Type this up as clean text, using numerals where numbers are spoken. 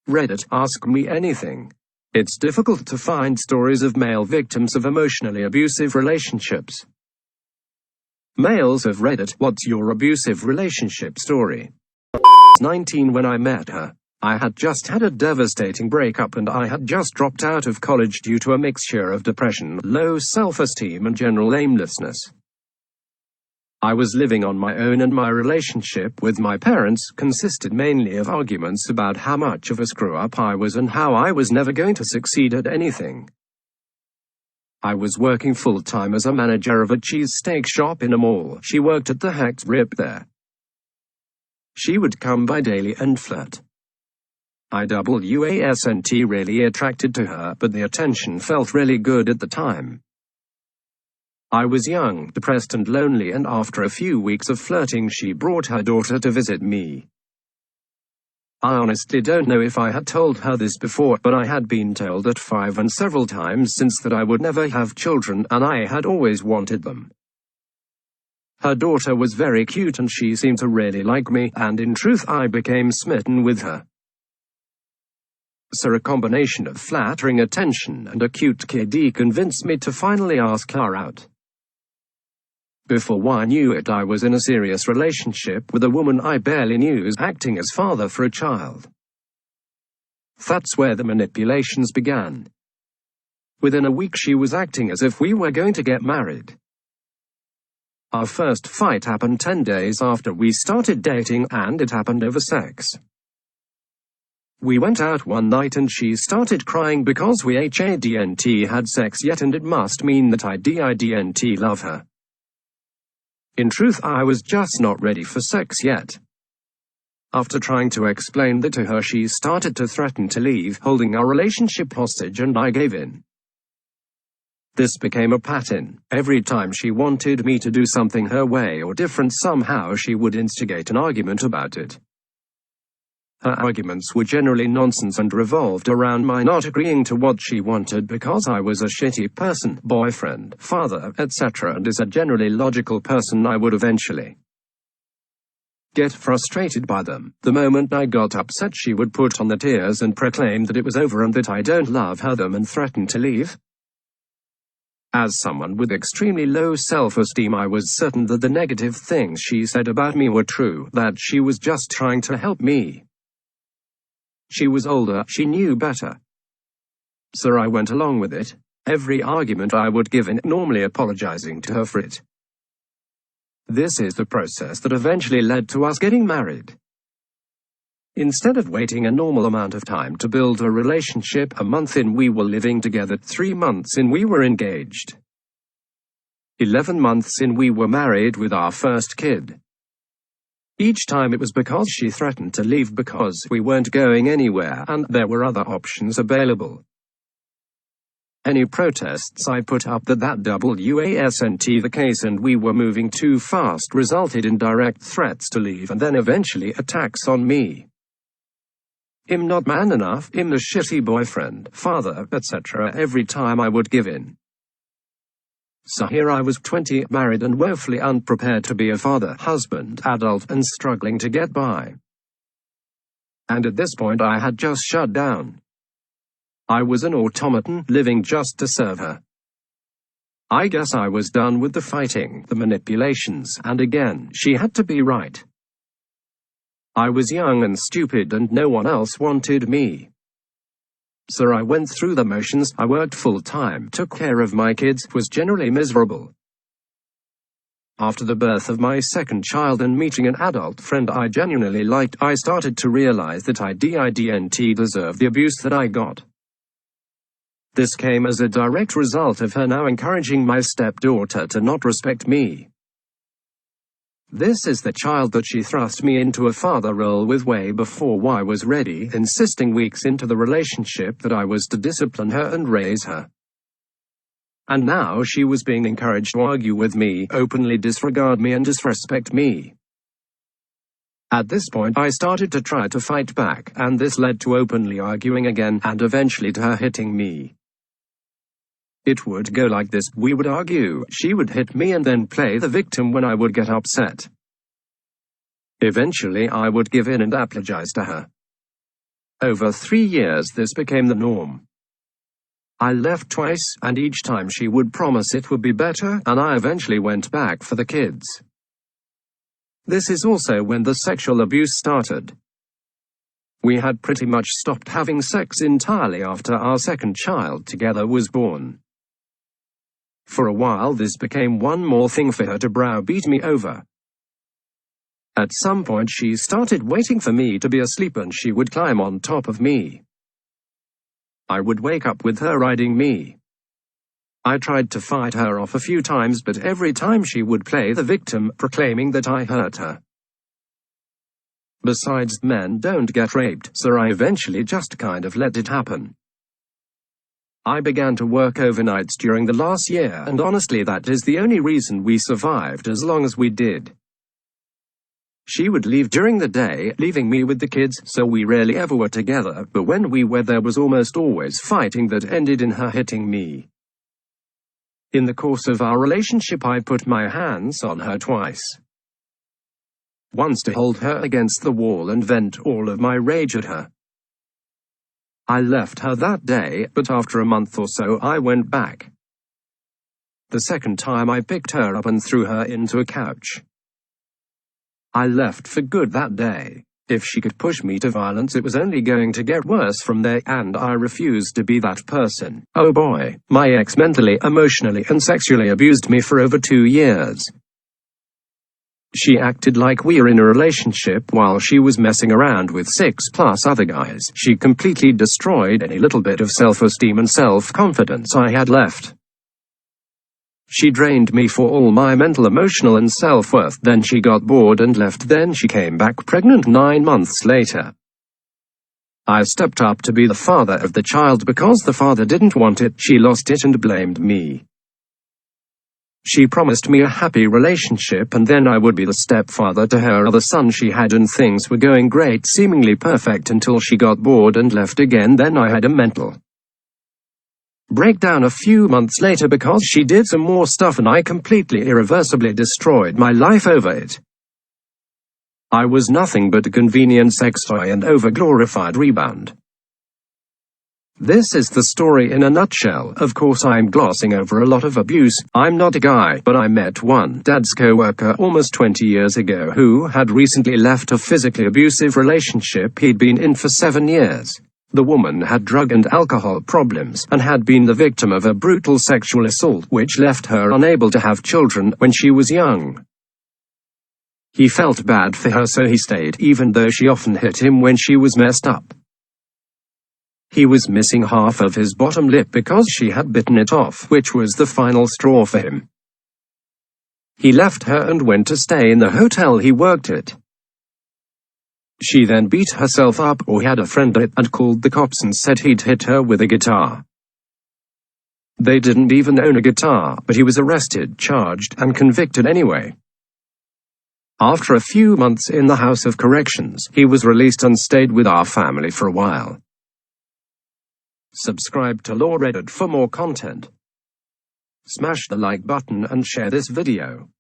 Reddit, Ask Me Anything. It's difficult to find stories of male victims of emotionally abusive relationships. Males of Reddit, what's your abusive relationship story? 19 when I met her. I had just had a devastating breakup and I had just dropped out of college due to a mixture of depression, low self-esteem and general aimlessness. I was living on my own and my relationship with my parents consisted mainly of arguments about how much of a screw-up I was and how I was never going to succeed at anything. I was working full-time as a manager of a cheesesteak shop in a mall. She worked at the Hacked Rip there. She would come by daily and flirt. I wasn't really attracted to her, but the attention felt really good at the time. I was young, depressed and lonely, and after a few weeks of flirting she brought her daughter to visit me. I honestly don't know if I had told her this before, but I had been told at 5 and several times since that I would never have children, and I had always wanted them. Her daughter was very cute and she seemed to really like me, and in truth I became smitten with her. So a combination of flattering attention and a cute kiddie convinced me to finally ask her out. Before I knew it, I was in a serious relationship with a woman I barely knew, acting as father for a child. That's where the manipulations began. Within a week she was acting as if we were going to get married. Our first fight happened 10 days after we started dating, and it happened over sex. We went out one night and she started crying because we hadn't had sex yet, and it must mean that I didn't love her. In truth, I was just not ready for sex yet. After trying to explain that to her, she started to threaten to leave, holding our relationship hostage, and I gave in. This became a pattern. Every time she wanted me to do something her way or different somehow, she would instigate an argument about it. Her arguments were generally nonsense and revolved around my not agreeing to what she wanted because I was a shitty person, boyfriend, father, etc., and as a generally logical person I would eventually get frustrated by them. The moment I got upset, she would put on the tears and proclaim that it was over and that I don't love her and threaten to leave. As someone with extremely low self-esteem, I was certain that the negative things she said about me were true, that she was just trying to help me. She was older, she knew better. So I went along with it. Every argument I would give in, normally apologizing to her for it. This is the process that eventually led to us getting married. Instead of waiting a normal amount of time to build a relationship, a month in we were living together, 3 months in we were engaged. 11 months in we were married with our first kid. Each time it was because she threatened to leave because we weren't going anywhere and there were other options available. Any protests I put up that wasn't the case and we were moving too fast resulted in direct threats to leave and then eventually attacks on me. I'm not man enough, I'm the shitty boyfriend, father, etc. every time I would give in. So here I was 20, married and woefully unprepared to be a father, husband, adult, and struggling to get by. And at this point I had just shut down. I was an automaton, living just to serve her. I guess I was done with the fighting, the manipulations, and again, she had to be right. I was young and stupid and no one else wanted me. So I went through the motions, I worked full-time, took care of my kids, was generally miserable. After the birth of my second child and meeting an adult friend I genuinely liked, I started to realize that I didn't deserve the abuse that I got. This came as a direct result of her now encouraging my stepdaughter to not respect me. This is the child that she thrust me into a father role with way before I was ready, insisting weeks into the relationship that I was to discipline her and raise her. And now she was being encouraged to argue with me, openly disregard me and disrespect me. At this point I started to try to fight back, and this led to openly arguing again, and eventually to her hitting me. It would go like this: we would argue, she would hit me and then play the victim when I would get upset. Eventually I would give in and apologize to her. Over 3 years this became the norm. I left twice, and each time she would promise it would be better, and I eventually went back for the kids. This is also when the sexual abuse started. We had pretty much stopped having sex entirely after our second child together was born. For a while this became one more thing for her to browbeat me over. At some point she started waiting for me to be asleep and she would climb on top of me. I would wake up with her riding me. I tried to fight her off a few times, but every time she would play the victim, proclaiming that I hurt her. Besides, men don't get raped, so I eventually just kind of let it happen. I began to work overnights during the last year, and honestly that is the only reason we survived as long as we did. She would leave during the day, leaving me with the kids, so we rarely ever were together, but when we were there was almost always fighting that ended in her hitting me. In the course of our relationship I put my hands on her twice. Once to hold her against the wall and vent all of my rage at her. I left her that day, but after a month or so I went back. The second time I picked her up and threw her into a couch. I left for good that day. If she could push me to violence it was only going to get worse from there, and I refused to be that person. Oh boy, my ex mentally, emotionally and sexually abused me for over 2 years. She acted like we were in a relationship while she was messing around with 6+ other guys. She completely destroyed any little bit of self-esteem and self-confidence I had left. She drained me for all my mental, emotional and self-worth. Then she got bored and left. Then she came back pregnant 9 months later. I stepped up to be the father of the child because the father didn't want it. She lost it and blamed me. She promised me a happy relationship and then I would be the stepfather to her other son she had, and things were going great, seemingly perfect, until she got bored and left again. Then I had a mental breakdown a few months later because she did some more stuff and I completely irreversibly destroyed my life over it. I was nothing but a convenient sex toy and over-glorified rebound. This is the story in a nutshell. Of course I'm glossing over a lot of abuse. I'm not a guy, but I met one dad's co-worker almost 20 years ago who had recently left a physically abusive relationship he'd been in for 7 years. The woman had drug and alcohol problems and had been the victim of a brutal sexual assault which left her unable to have children when she was young. He felt bad for her, so he stayed, even though she often hit him when she was messed up. He was missing half of his bottom lip because she had bitten it off, which was the final straw for him. He left her and went to stay in the hotel he worked at. She then beat herself up, or had a friend at it, and called the cops and said he'd hit her with a guitar. They didn't even own a guitar, but he was arrested, charged, and convicted anyway. After a few months in the House of Corrections, he was released and stayed with our family for a while. Subscribe to Law Reddit for more content. Smash the like button and share this video.